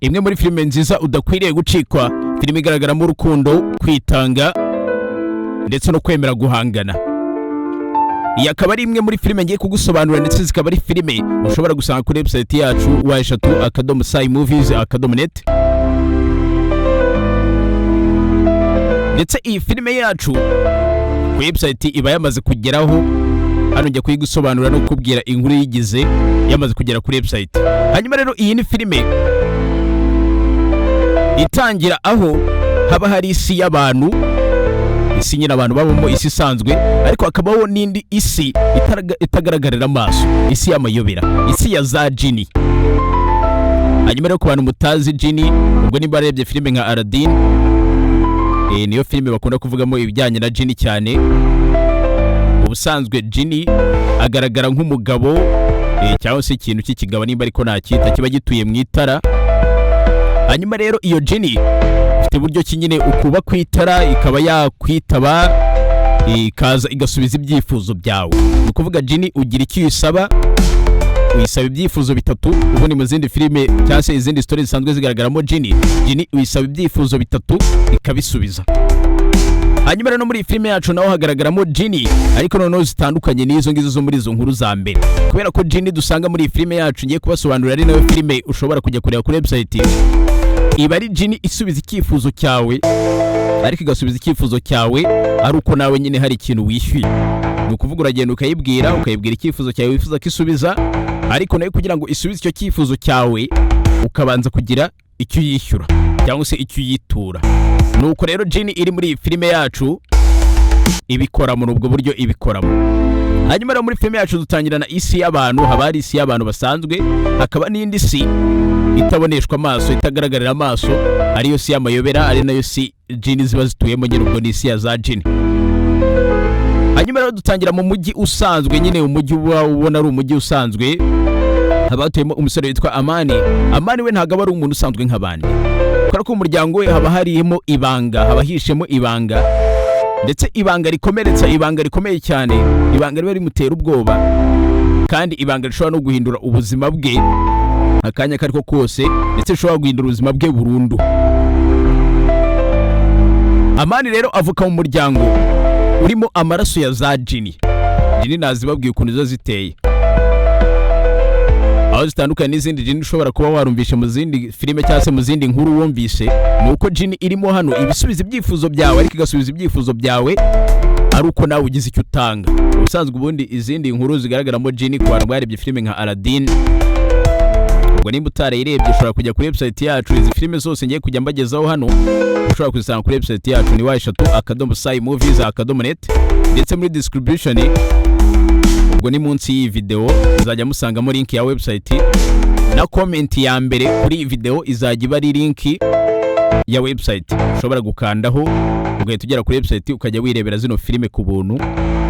imwe muri filime nziza udakwiriye gucikwa, filime igaragaramo urukundo, kwitanga ndetse no kwemera guhangana. Iyi akaba ari imwe muri filime ngiye kugusobanurira, ndetse zikaba ari filime ushobora gusanga kuri website yacu wa3.movies.net. ndetse iyi filime yacu ku website iba yamaze kugeraho, hano njya kuyigusobanurira no kubwira inkuru yigize yamaze kugera kuri website. Hanyuma rero iyi ni filime itangira aho haba hari isi y'abantu, isi nyine abantu babamo, isi isanzwe, ariko hakabaho n'indi isi itagaragarira amaso, isi y'amayobera, isi ya za jini. Hanyuma rero ku bantu mutazi jini, ubwo nimba arebye filime nka Aladdin, niyo filime bakunda kuvugamo ibijyanye na jini cyane. Ubusanzwe jini agaragara nk'umugabo cyangwa se ikintu cy'ikigabo, nimba ariko nacyita, kiba gituye mu itara. Hanyuma rero iyo jini ifite uburyo ki nyine ukuba ku itara ikaba yakwitaba, ikaza igasubiza ibyifuzo byawe. Ni ukuvuga jini ugira icyo uyisaba, uyisaba ibyifuzo bitatu. Ubundi mu zindi filime cyangwa se izindi story zisanzwe zigaragaramo jini uyisaba ibyifuzo bitatu ikabisubiza. Hanyuma rero muri iyi filime yacu naho hagaragaramo jini, ariko noneho zitandukanye n'izo ngizo zo muri izo nkuru za mbere, kubera ko jini dusanga muri iyi filime yacu ngiye kubasobanurira ari nayo filime ushobora kujya kureba kuri website. Iba ari jini isubiza icyifuzo cyawe, ariko igasubiza icyifuzo cyawe ari uko nawe nyine hari ikintu wishyuye. Ni ukuvuga uragenda ukayibwira icyifuzo cyawe wifuza ko isubiza, ariko nayo kugira ngo isubize icyo cyifuzo cyawe ukabanza kugira icyo yishyura cyangwa se icyo yitura. Nuko rero jini iri muri iyi filime yacu ibikora muri ubwo buryo ibikoramo. Hanyuma rero muri filime yacu dutangirana isi y'abantu, haba hari isi y'abantu basanzwe, hakaba n'indi si itaboneshwa amaso, itagaragarira amaso, ariyo si y'amayobera, ari nayo si jini ziba zituyemo, nyine ubwo ni isi ya za jini. Hanyuma rero dutangira mu mujyi usanzwe, nyine umujyi ubona ari umujyi usanzwe, haba hatuyemo umusore witwa Amani. Amani we ntabwo aba ari umuntu usanzwe nk'abandi, kubera ko umuryango we haba harimo ibanga, haba hishemo ibanga, ndetse ibanga rikomeretsa, ibanga rikomeye cyane, ibanga riba rimutera ubwoba, kandi ibanga rishobora no guhindura ubuzima bwe akanya kariko kose, ndetse rishobora guhindura ubuzima bwe burundu. Amani rero avuka mu muryango urimo amaraso ya za jini. Jini nazibabwiye ukuntu zo ziteye, aho zitandukanye n'izindi jini ushobora kuba warumvishe mu zindi filime cyangwa se mu zindi nkuru wumvishe. Ni uko jini irimo hano ibisubiza ibyifuzo byawe, ariko igasubiza ibyifuzo byawe ari uko nawe ugize icyo utanga. Ubusanzwe ubundi izindi nkuru zigaragaramo jini, ku bantu barebye filime nka Aladdin, ubwo nimba utarayirebye ushobora kujya kuri website yacu. Izi filime zose ngiye kujya mbagezaho hano ushobora kuzisanga kuri website yacu, ni wa3.movies.net, ndetse muri description ubwo ni munsi y'iyi video izajya musangamo link ya website, na comment ya mbere kuri iyi video izajya iba ari link ya website ushobora gukandaho ugahita ugera kuri website ukajya wirebera zino filime ku buntu,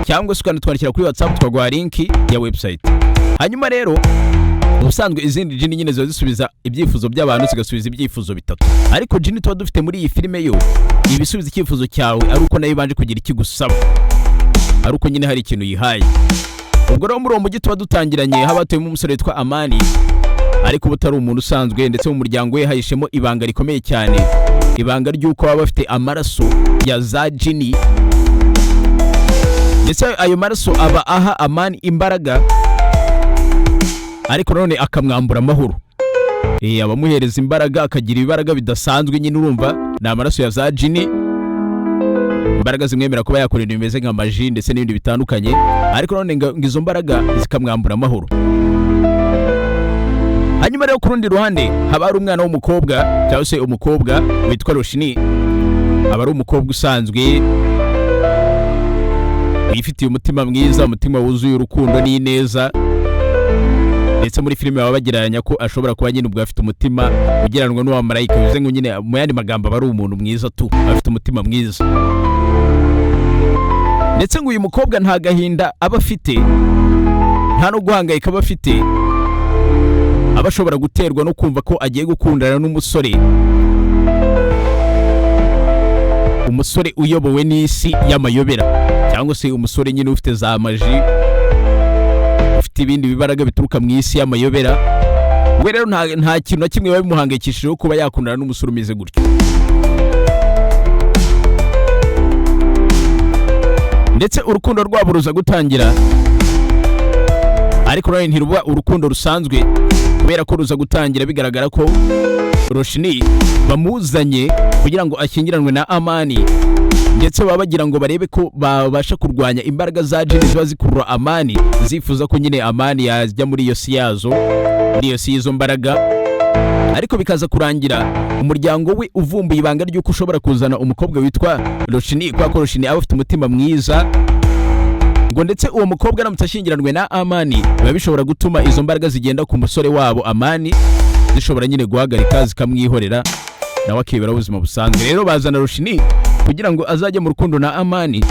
cyangwa se ukanatwandikira kuri WhatsApp tukaguha link ya website. Hanyuma rero ubusanzwe izindi jini nyine ziba zisubiza ibyifuzo by'abantu, zigasubiza ibyifuzo bitatu, ariko jini tuba dufite muri iyi filime yo ibisubiza icyifuzo cyawe ari uko nayo ibanje kugira ikigusaba, ari uko nyine hari ikintu yihaye. Ubwo rero muri uwo mujyi tuba dutangiranye haba hatuyemo umusore witwa Amani, ariko butari umuntu usanzwe, ndetse mu muryango we hahishemo ibanga rikomeye cyane, ibanga ry'uko baba bafite amaraso ya za jini, ndetse ayo maraso aba aha Amani imbaraga, ariko none akamwambura amahoro. Abamuhereza imbaraga, akagira ibibaraga bidasanzwe, nyine urumva ni amaraso ya za jini, imbaraga zimwemera kuba yakora ibintu bimeze nka maji ndetse n'ibindi bitandukanye, ariko none izo mbaraga zikamwambura amahoro. Hanyuma rero ku rundi ruhande haba hari umwana w'umukobwa cyangwa se umukobwa witwa Roshini. Aba ari umukobwa usanzwe wifitiye umutima mwiza, umutima wuzuye urukundo n'ineza, ndetse muri filime baba bagiranya ko ashobora kuba nyine ubwo afite umutima ugeranwa n'uwa marayika, bivuze ngo nyine mu yandi magambo aba ari umuntu mwiza tu, afite umutima mwiza. Ndetse ngo uyu mukobwa nta gahinda aba afite, nta no guhangayika aba afite, aba ashobora guterwa no kumva ko agiye gukundana n'umusore, umusore uyobowe n'isi y'amayobera, cyangwa se umusore nyine ufite za maji, ufite ibindi bibaraga bituruka mu isi y'amayobera, we rero nta kintu na kimwe bimuhangayikishijeho kuba yakundana n'umusore umeze gutyo. Ndetse urukundo rwabo ruza gutangira, ariko nawe ntiruba urukundo rusanzwe, kubera ko ruza gutangira bigaragara ko Roshni bamuzanye kugira ngo ashyingiranwe na Amani, ndetse baba bagira ngo barebe ko babasha kurwanya imbaraga za Jini ziba zikurura Amani, zifuza ko nyine Amani yajya muri iyo si yazo, muri iyo si y'izo mbaraga. Ariko bikaza kurangira umuryango we uvumbuye ibanga ry'uko ushobora kuzana umukobwa witwa Roshni, kubera ko Roshni aba afite umutima mwiza, ngo ndetse uwo mukobwa aramutse ashyingiranwe na Amani biba bishobora gutuma izo mbaraga zigenda ku musore wabo Amani zishobora nyine guhagarika zikamwihorera, nawe akibera ubuzima busanzwe. Rero bazana Roshni kugira ngo azajye mu rukundo na Amani,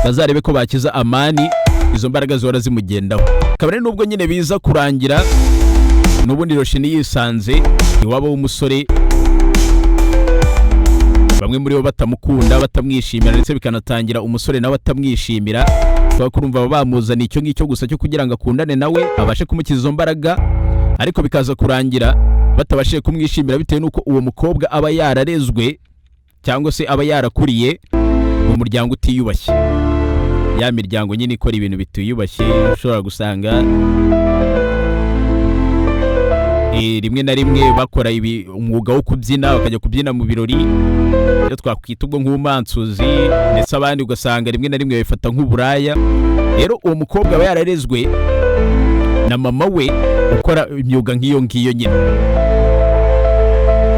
bazarebe ko bakiza Amani izo mbaraga zihora zimugendaho. Kabone nubwo nyine biza kurangira n'ubundi Roshni yisanze iwabo w'umusore, bamwe muri bo batamukunda, batamwishimira, ndetse bikanatangira umusore nawe atamwishimira, kuba kurumva bamuzana icyo ngicyo gusa cyo kugira ngo akundane nawe abashe kumukiza izo mbaraga. Ariko bikaza kurangira batabashije kumwishimira bitewe n'uko uwo mukobwa aba yararezwe cyangwa se aba yarakuriye mu muryango utiyubashye, ya miryango nyine ikora ibintu bitiyubashye. Ushobora gusanga rimwe na rimwe bakora umwuga wo kubyina, bakajya kubyina mu birori, iyo twakwita ubwo nk'umansuzi, ndetse abandi ugasanga rimwe na rimwe babifata nk'uburaya. Rero uwo mukobwa aba yararezwe na mama we ukora imyuga nk'iyo ngiyo nyine,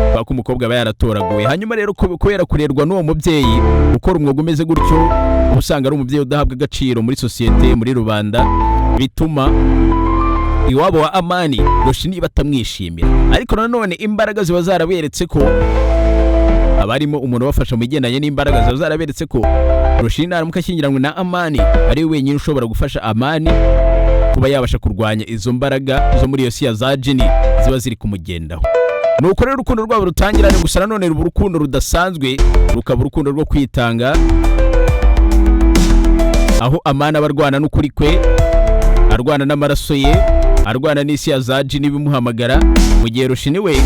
kubera ko umukobwa aba yaratoraguwe. Hanyuma rero kubera kurerwa n'uwo mubyeyi ukora umwuga umeze gutyo, uba usanga ari umubyeyi udahabwa agaciro muri sosiyete, muri rubanda, bituma iwabo wa Amani Roshni batamwishimira. Ariko nanone imbaraga ziba zaraberetse ko abarimo umuntu bafasha mu bigendanye n'imbaraga, ziba zaraberetse ko Roshni naramuka ashyingiranwe na Amani ari we wenyine ushobora gufasha Amani kuba yabasha kurwanya izo mbaraga zo muri iyo si ya za Jini ziba ziri kumugendaho. Nuko rero urukundo rwabo rutangira, gusa nanone ruba urukundo rudasanzwe, rukaba urukundo rwo kwitanga, aho Amani aba arwana n'ukuri kwe, arwana n'amaraso ye, arwana n'isi ya za Jini bimuhamagara, mu gihe Roshni we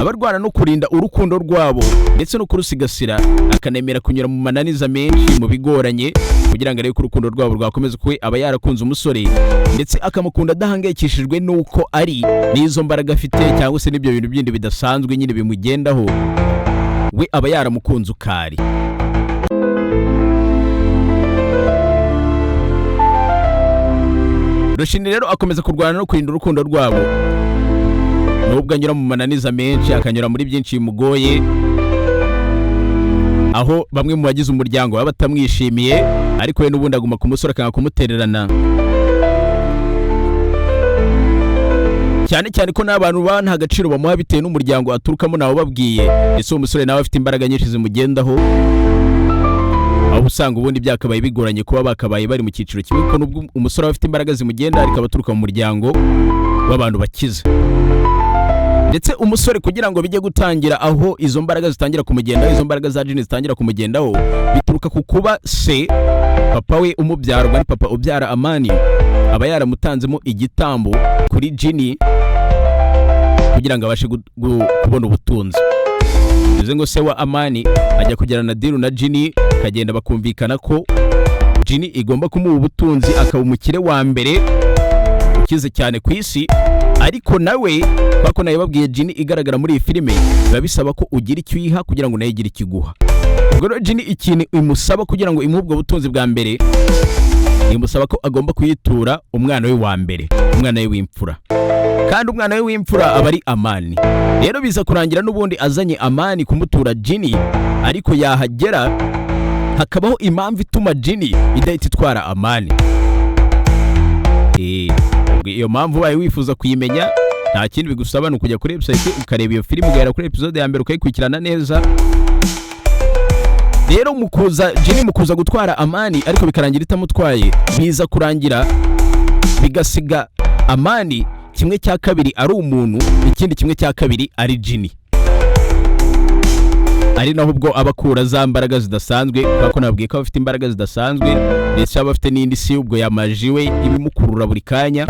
aba arwana no kurinda urukundo rwabo ndetse no kurusigasira, akanemera kunyura mu mananiza menshi, mu bigoranye, kugira ngo arebe ko urukundo rwabo rwakomeza. Kuko aba yarakunze umusore ndetse akamukunda adahangayikishijwe n'uko ari n'izo mbaraga afite, cyangwa se n'ibyo bintu bindi bidasanzwe nyine bimugendaho, we aba yaramukunze ukari. Roshni rero akomeza kurwana no kurinda urukundo rwabo, nubwo anyura mu mananiza menshi, akanyura muri byinshi bimugoye, aho bamwe mu bagize umuryango baba batamwishimiye, ariko we n'ubundi aguma ku musore akanga kumutererana. Cyane cyane ko n'abantu nta agaciro bamuha bitewe n'umuryango aturukamo nawe babwiye, ndetse uwo musore nawe afite imbaraga nyinshi zimugendaho, aho usanga ubundi byakabaye bigoranye kuba bakabaye bari mu cyiciro kimwe, kuko nubwo umusore aba afite imbaraga zimugenda, ariko abaturuka mu muryango w'abantu bakize. Ndetse umusore kugira ngo bijye gutangira aho izo mbaraga zitangira kumugendaho, izo mbaraga za Jini zitangira kumugendaho, bituruka ku kuba se, papa we umubyara, ari papa ubyara Amani, aba yaramutanzemo igitambo kuri Jini kugira ngo abashe kubona ubutunzi. Bivuze ngo se wa Amani ajya kugirana deal na Jini, kagenda bakumvikana ko Jini igomba kumuha ubutunzi, akaba umukire wa mbere ukize cyane ku isi. Ariko nawe kwako nayo babwiye Jini igaragara muri iyi filime, biba bisaba ko ugira icyo uyiha kugira ngo nayo igire ikiguha. Ubwo rero Jini ikintu imusaba kugira ngo imuhe ubwo butunzi bwa mbere, imusaba ko agomba kuyitura umwana we wa mbere, umwana we w'imfura, kandi umwana we w'imfura aba ari Amani. Rero biza kurangira n'ubundi azanye Amani kumutura Jini, ariko yahagera hakabaho impamvu ituma Jini idahita itwara Amani. Iyo mpamvu ubaye wifuza kuyimenya, nta kindi bigusaba, ni ukujya kuri website ukareba iyo filime, ugahera kuri episode ya mbere ukayikurikirana neza. Rero Jini mukuza gutwara Amani, ariko bikarangira itamutwaye, biza kurangira bigasiga Amani 1/2 ari umuntu, ikindi 1/2 ari Jini. Ari naho ubwo abakura za mbaraga zidasanzwe, kuko nabwiye ko afite imbaraga zidasanzwe, ndetse aba afite n'indi si ubwo yamajiwe ibimukurura buri kanya.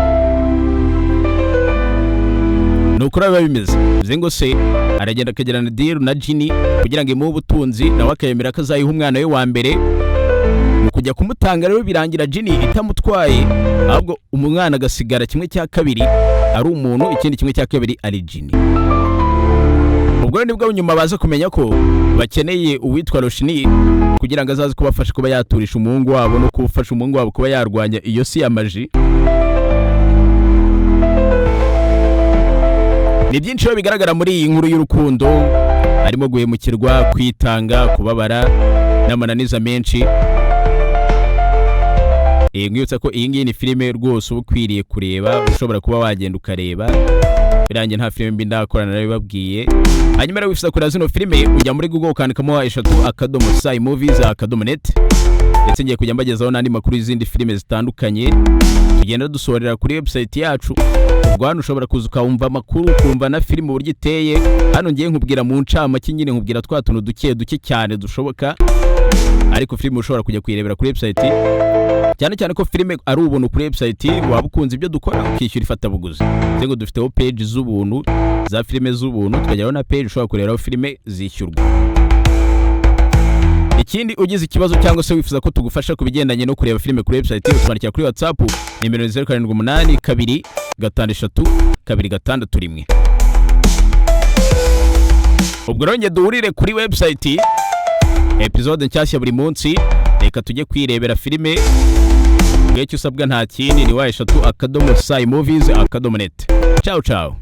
nuko biba bimeze. Bivuze ngo se aragenda akagirana deal na Ginny kugira ngo imuhe ubutunzi, nawe akayemera ko azayiha umwana we wa mbere. Mu kujya kumutanga rero birangira Ginny itamutwaye, ahubwo umwana agasigara 1/2 ari umuntu, ikindi 1/2 ari Ginny. Ubwo nibwo nyuma baza kumenya ko bakeneye uwitwa Roshni kugira ngo azaze kubafasha kuba yaturisha umuhungu wabo no kubafasha umuhungu wabo kuba yarwanya iyo si y'amaji. Ni byinshi bigaragara muri iyi nkuru y'urukundo, harimo guhemukirwa, kwitanga, kubabara n'amananiza menshi. Mwibutsa ko iyi ngiyi ni filime rwose uba ukwiriye kureba, ushobora kuba wagenda ukareba. Birangiye nta filime mbi ndakorana nayo babwiye. Hanyuma rero wifuza kureba zino filime, ujya muri Google ukandikamo eshatu.movies.net, ndetse ngiye kujya mbagezaho n'andi makuru y'izindi filime zitandukanye tugenda dusorera kuri website yacu. Ubwo hano ushobora kuza ukawumva amakuru, kumva na filime uburyo iteye. Hano ngiye nkubwira mu ncamake nyine, nkubwira twa tuntu duke cyane dushoboka, ariko filime ushobora kujya kuyirebera kuri website, cyane ko filime ari ubuntu kuri website. Waba ukunze ibyo dukora ukishyura ifatabuguzi. Ngo dufiteho page z'ubuntu za filime z'ubuntu, tukajyaho na page ushobora kureraho filime zishyurwa. Ikindi ugize ikibazo cyangwa se wifuza ko tugufasha kubigendanye no kureba filime kuri website, utwandikira kuri WhatsApp nimero 0782562661. Ubwo rero duhurire kuri website, episode nshyashya buri munsi. Reka tujye kwirebera filime. Icyo usabwa nta kindi ni eshatu.movies.net. Ciao ciao.